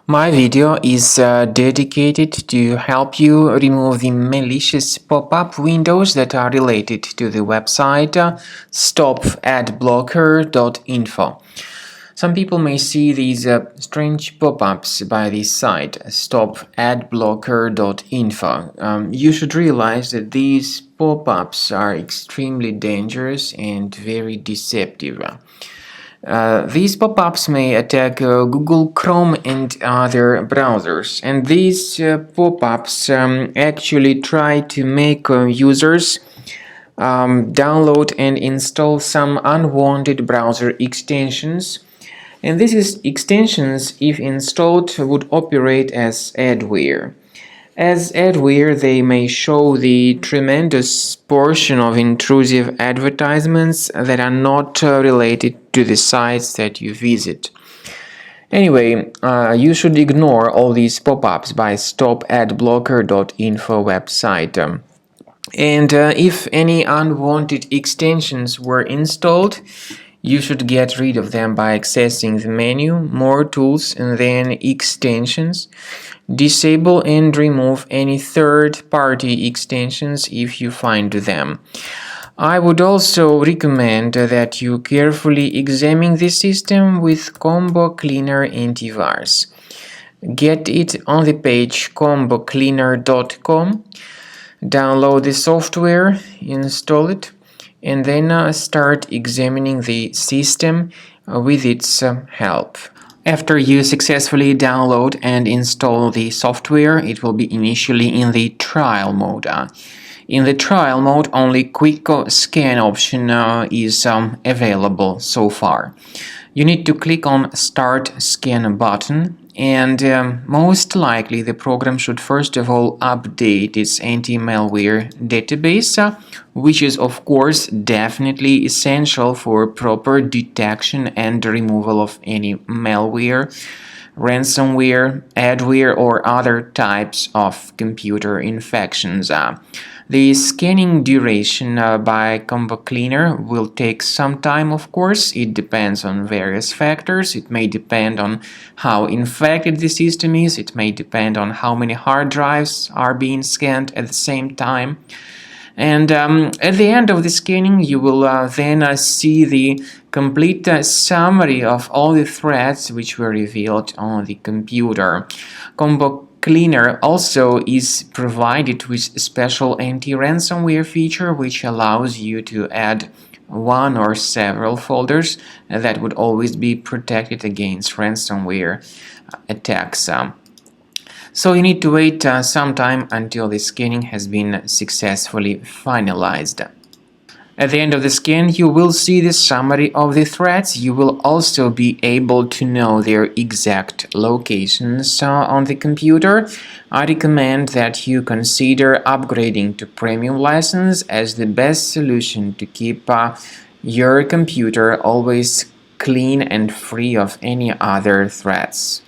My video is dedicated to help you remove the malicious pop-up windows that are related to the website Stop-adblocker.info. Some people may see these strange pop-ups by this site, Stop-adblocker.info. You should realize that these pop-ups are extremely dangerous and very deceptive. These pop-ups may attack Google Chrome and other browsers, and these pop-ups actually try to make users download and install some unwanted browser extensions. And these extensions, if installed, would operate as adware. As adware, they may show the tremendous portion of intrusive advertisements that are not related to the sites that you visit. Anyway, you should ignore all these pop-ups by Stop-adblocker.info website. And if any unwanted extensions were installed, you should get rid of them by accessing the menu, More Tools, and then Extensions. Disable and remove any third-party extensions if you find them. I would also recommend that you carefully examine the system with Combo Cleaner Antivirus. Get it on the page combocleaner.com. Download the software, install it, and then start examining the system with its help. After you successfully download and install the software, it will be initially in the trial mode. In the trial mode, only quick scan option is available so far. You need to click on Start Scan button, and most likely the program should first of all update its anti-malware database, which is of course definitely essential for proper detection and removal of any malware, ransomware, adware, or other types of computer infections. The scanning duration by Combo Cleaner will take some time, of course. It depends on various factors. It may depend on how infected the system is. It may depend on how many hard drives are being scanned at the same time. And at the end of the scanning, you will then see the complete summary of all the threats which were revealed on the computer. Combo Cleaner also is provided with a special anti-ransomware feature which allows you to add one or several folders that would always be protected against ransomware attacks. So you need to wait some time until the scanning has been successfully finalized. At the end of the scan, you will see the summary of the threats. You will also be able to know their exact locations on the computer. I recommend that you consider upgrading to premium license as the best solution to keep your computer always clean and free of any other threats.